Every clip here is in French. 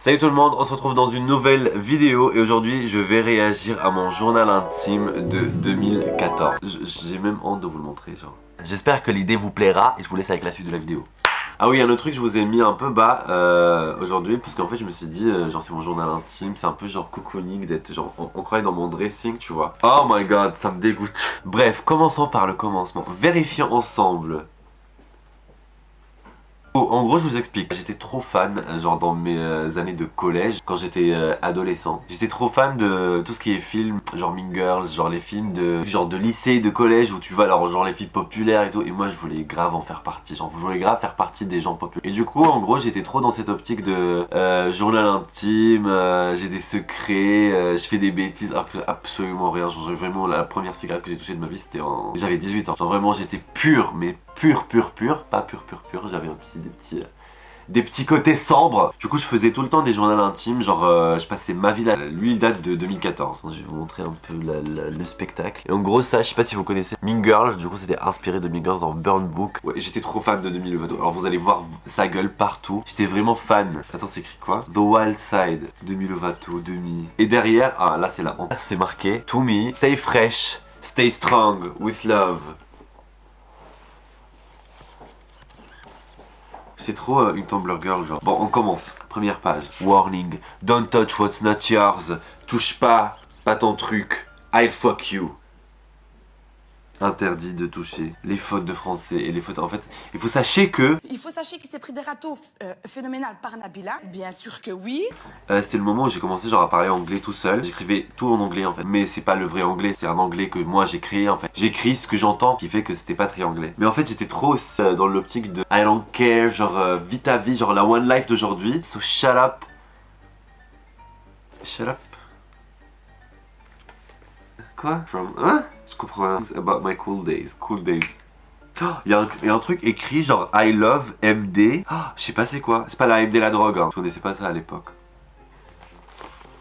Salut tout le monde, on se retrouve dans une nouvelle vidéo et aujourd'hui je vais réagir à mon journal intime de 2014. J'ai même honte de vous le montrer genre. J'espère que l'idée vous plaira et je vous laisse avec la suite de la vidéo. Ah oui, un autre truc, je vous ai mis un peu bas aujourd'hui parce qu'en fait je me suis dit genre c'est mon journal intime, c'est un peu genre cocooning d'être genre on croyait dans mon dressing tu vois. Oh my god, ça me dégoûte. Bref, commençons par le commencement. Vérifions ensemble. En gros je vous explique, j'étais trop fan genre dans mes années de collège quand j'étais adolescent. J'étais trop fan de tout ce qui est film, genre Mean Girls, genre les films de lycée, de collège où tu vois alors genre les filles populaires et tout. Et moi je voulais grave en faire partie, genre je voulais grave faire partie des gens populaires. Et du coup en gros j'étais trop dans cette optique de journal intime, j'ai des secrets, je fais des bêtises alors que absolument rien. Genre vraiment la première cigarette que j'ai touchée de ma vie c'était j'avais 18 ans. Genre vraiment j'étais pur, mais pur, pas pur, j'avais un petit des petits côtés sombres. Du coup je faisais tout le temps des journaux intimes, genre je passais ma vie là. Lui il date de 2014. Je vais vous montrer un peu le spectacle. Et en gros ça, je sais pas si vous connaissez Mean Girls, du coup c'était inspiré de Mean Girls dans Burn Book. Ouais, j'étais trop fan de Demi Lovato. Alors vous allez voir sa gueule partout. J'étais vraiment fan. Attends, c'est écrit quoi? The Wild Side, Demi Lovato, Demi. Et derrière, ah là c'est la honte. C'est marqué To me, stay fresh, stay strong, with love. C'est trop une Tumblr girl genre. Bon on commence, première page. Warning, don't touch what's not yours. Touche pas ton truc. I'll fuck you. Interdit de toucher. Les fautes de français et les fautes en fait. Il faut sachez qu'il s'est pris des râteaux phénoménal par Nabila. Bien sûr que oui. C'était le moment où j'ai commencé genre à parler anglais tout seul. J'écrivais tout en anglais en fait. Mais c'est pas le vrai anglais, c'est un anglais que moi j'ai créé en fait. J'écris ce que j'entends qui fait que c'était pas très anglais. Mais en fait j'étais trop dans l'optique de I don't care, genre vis ta vie, genre la one life d'aujourd'hui. So shut up. Shut up. Quoi? From... Hein? Je comprends rien. About my cool days. Cool days. Il y a un truc écrit genre I love MD. Oh, je sais pas c'est quoi. C'est pas la MD la drogue. Hein. Je connaissais pas ça à l'époque.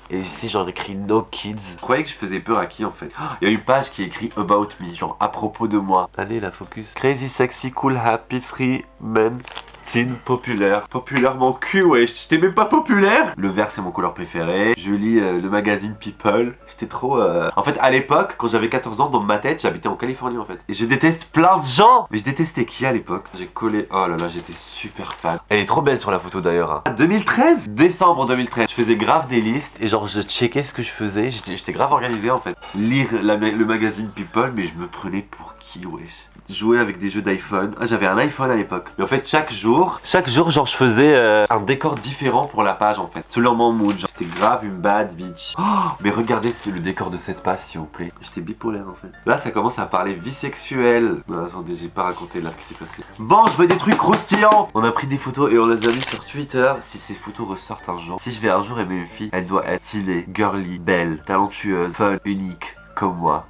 Et ici genre écrit No Kids. Je croyais que je faisais peur à qui en fait. Il y a une page qui est écrit About Me, genre à propos de moi. Allez la focus. Crazy, sexy, cool, happy, free, man. Teen, populaire. Populaire mon cul, ouais. J'étais même pas populaire. Le vert c'est mon couleur préférée. Je lis le magazine People. J'étais trop... En fait à l'époque, quand j'avais 14 ans, dans ma tête, j'habitais en Californie en fait. Et je déteste plein de gens. Mais je détestais qui à l'époque? J'ai collé... Oh là là, j'étais super fan. Elle est trop belle sur la photo d'ailleurs. Hein. 2013? Décembre 2013. Je faisais grave des listes. Et genre je checkais ce que je faisais. J'étais grave organisé en fait. Lire le magazine People, mais je me prenais pour qui, wesh? Jouer avec des jeux d'iPhone. Ah, j'avais un iPhone à l'époque. Mais en fait chaque jour genre je faisais un décor différent pour la page en fait. Selon mon mood, genre j'étais grave une bad bitch. Oh, mais regardez c'est le décor de cette page s'il vous plaît. J'étais bipolaire en fait. Là ça commence à parler vie sexuelle. Non attendez, j'ai pas raconté là ce qui s'est passé. Bon, je veux des trucs croustillants. On a pris des photos et on les a mis sur Twitter. Si ces photos ressortent un jour, si je vais un jour aimer une fille, elle doit être stylée, girly, belle, talentueuse, fun, unique, comme moi.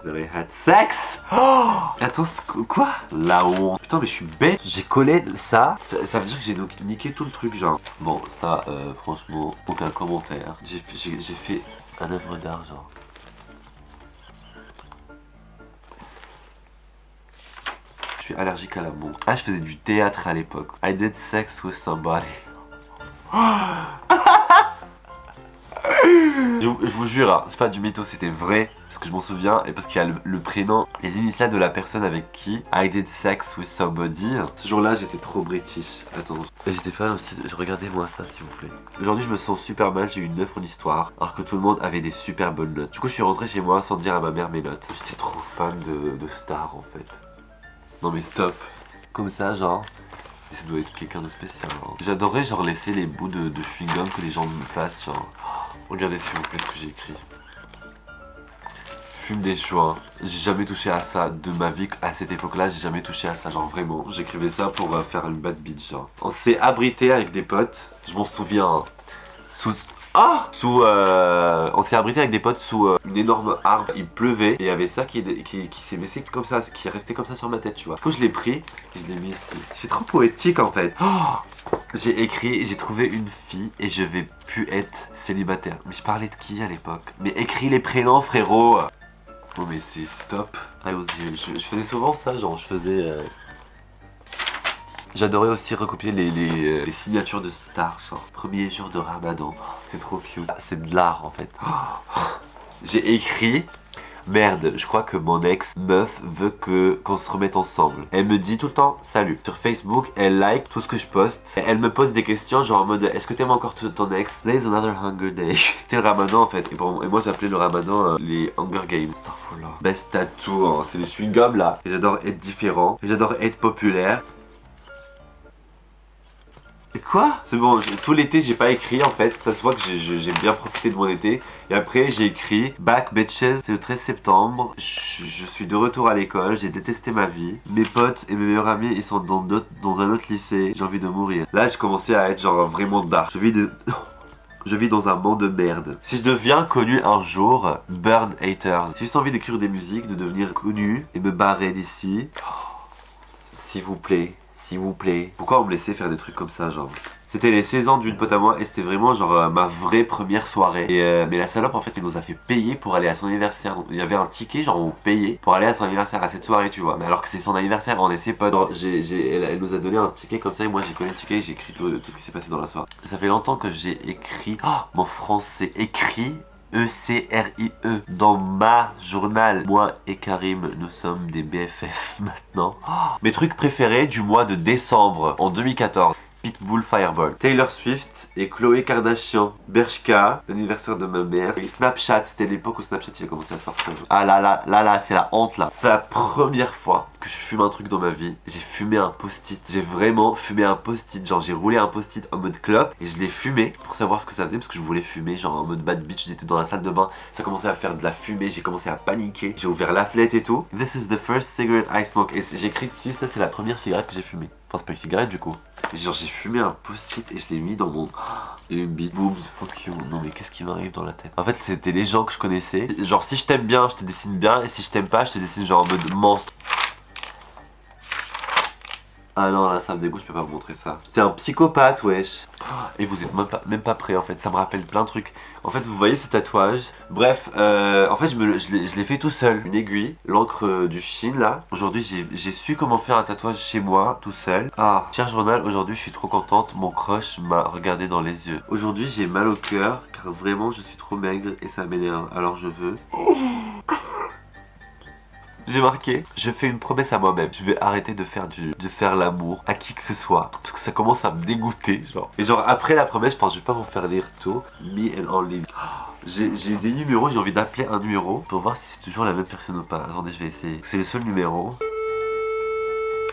Vous avez had sex. Oh, attends, quoi? La honte. Putain, mais je suis bête. J'ai collé ça. Ça veut dire que j'ai niqué tout le truc, genre. Bon, ça, franchement, aucun commentaire. J'ai fait un œuvre d'art, genre. Je suis allergique à l'amour. Ah, je faisais du théâtre à l'époque. I did sex with somebody. Je vous jure, hein, c'est pas du mytho, c'était vrai. Parce que je m'en souviens et parce qu'il y a le prénom, les initiales de la personne avec qui I did sex with somebody. Ce jour-là, j'étais trop british. Attends. Et j'étais fan aussi. Regardez-moi ça, s'il vous plaît. Aujourd'hui, je me sens super mal. J'ai eu une 9 en histoire. Alors que tout le monde avait des super bonnes notes. Du coup, je suis rentré chez moi sans dire à ma mère mes notes. J'étais trop fan de Star en fait. Non, mais stop. Comme ça, genre. Et ça doit être quelqu'un de spécial. Hein. J'adorais, genre, laisser les bouts de chewing-gum que les gens me fassent. Genre. Regardez s'il vous plaît ce que j'ai écrit. Fume des joints. J'ai jamais touché à ça de ma vie. À cette époque-là, j'ai jamais touché à ça. Genre vraiment, j'écrivais ça pour faire une bad bitch. Genre. On s'est abrité avec des potes. Je m'en souviens. Hein. On s'est abrité avec des potes sous une énorme arbre. Il pleuvait et il y avait ça qui s'est baissé comme ça, qui est resté comme ça sur ma tête, tu vois. Du coup, je l'ai pris et je l'ai mis ici. Je suis trop poétique en fait. Oh, j'ai écrit, j'ai trouvé une fille et je vais plus être célibataire. Mais je parlais de qui à l'époque? Mais écris les prénoms, frérot. Oh mais c'est stop. I was here. Je faisais souvent ça, genre je faisais J'adorais aussi recopier les signatures de stars, genre premier jour de Ramadan. C'est trop cute. C'est de l'art en fait. J'ai écrit. Merde, je crois que mon ex-meuf veut qu'on se remette ensemble. Elle me dit tout le temps salut. Sur Facebook, elle like tout ce que je poste. Elle me pose des questions genre en mode est-ce que t'aimes encore ton ex? There's another Hunger Day. C'est le Ramadan en fait. Et moi j'appelais le Ramadan les Hunger Games. Starfall là. Best tattoo, hein. C'est les chewing-gums là. Et j'adore être différent. Et j'adore être populaire. Quoi? C'est bon, tout l'été j'ai pas écrit en fait, ça se voit que j'ai bien profité de mon été. Et après j'ai écrit Back Bitches, c'est le 13 septembre, je suis de retour à l'école, j'ai détesté ma vie. Mes potes et mes meilleurs amis ils sont dans un autre lycée, j'ai envie de mourir. Là j'ai commencé à être genre vraiment dark, je vis dans un monde de merde. Si je deviens connu un jour, burn haters. J'ai juste envie d'écrire des musiques, de devenir connu et me barrer d'ici. S'il vous plaît. S'il vous plaît. Pourquoi on me laissait faire des trucs comme ça, genre? C'était les 16 ans d'une pote à moi et c'était vraiment genre ma vraie première soirée. Et mais la salope en fait elle nous a fait payer pour aller à son anniversaire. Donc il y avait un ticket genre on payait pour aller à son anniversaire à cette soirée tu vois. Mais alors que c'est son anniversaire, on est ses potes. Elle nous a donné un ticket comme ça et moi j'ai collé le ticket et j'ai écrit tout ce qui s'est passé dans la soirée. Ça fait longtemps que j'ai écrit mon français écrit. E-C-R-I-E dans ma journal. Moi et Karim, nous sommes des BFF maintenant. Mes trucs préférés du mois de décembre en 2014. Pitbull Fireball, Taylor Swift et Khloé Kardashian, Bershka, l'anniversaire de ma mère, et Snapchat, c'était l'époque où Snapchat il a commencé à sortir. Ah là, c'est la honte là. C'est la première fois que je fume un truc dans ma vie. J'ai fumé un post-it, j'ai vraiment fumé un post-it, genre j'ai roulé un post-it en mode clope et je l'ai fumé pour savoir ce que ça faisait parce que je voulais fumer, genre en mode bad bitch, j'étais dans la salle de bain, ça commençait à faire de la fumée, j'ai commencé à paniquer, j'ai ouvert la fenêtre et tout. This is the first cigarette I smoke et j'ai écrit dessus, ça c'est la première cigarette que j'ai fumée. Enfin c'est pas une cigarette du coup. Genre j'ai fumé un post-it et je l'ai mis dans mon... Et une bite, boobs, fuck you. Non mais qu'est-ce qui m'arrive dans la tête? En fait c'était les gens que je connaissais. Genre si je t'aime bien, je te dessine bien. Et si je t'aime pas, je te dessine genre en mode monstre. Ah non là ça me dégoûte, je peux pas vous montrer ça. J'étais un psychopathe wesh. Et vous êtes même pas prêts en fait, ça me rappelle plein de trucs. En fait vous voyez ce tatouage. Bref, en fait je l'ai fait tout seul. Une aiguille, l'encre du Chine là. Aujourd'hui j'ai su comment faire un tatouage chez moi tout seul. Ah, cher journal, aujourd'hui je suis trop contente. Mon crush m'a regardé dans les yeux. Aujourd'hui j'ai mal au cœur car vraiment je suis trop maigre et ça m'énerve. Alors je veux... J'ai marqué, je fais une promesse à moi-même. Je vais arrêter de faire l'amour à qui que ce soit. Parce que ça commence à me dégoûter, genre. Et genre, après la promesse, je vais pas vous faire lire tout. Me and only. J'ai eu des numéros, j'ai envie d'appeler un numéro pour voir si c'est toujours la même personne ou pas. Attendez, je vais essayer. C'est le seul numéro.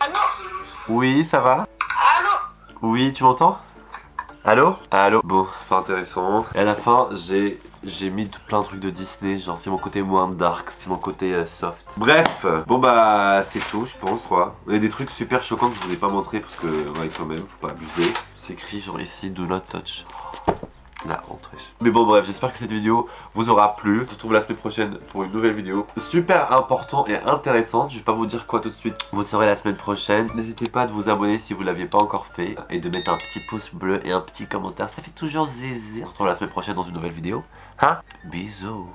Allô? Oui, ça va? Allô? Oui, tu m'entends? Allô? Allô? Bon, pas intéressant. Et à la fin, j'ai mis plein de trucs de Disney, genre c'est mon côté moins dark, c'est mon côté soft. Bref, bon bah c'est tout je pense quoi. Il y a des trucs super choquants que je vous ai pas montré parce que ouais quand même, faut pas abuser. C'est écrit genre ici, do not touch. La honte. Mais bon bref, j'espère que cette vidéo vous aura plu. On se retrouve la semaine prochaine pour une nouvelle vidéo super important et intéressante. Je vais pas vous dire quoi tout de suite, vous le saurez la semaine prochaine. N'hésitez pas à vous abonner si vous l'aviez pas encore fait et de mettre un petit pouce bleu et un petit commentaire, ça fait toujours zézé. On se retrouve la semaine prochaine dans une nouvelle vidéo. Hein? Bisous.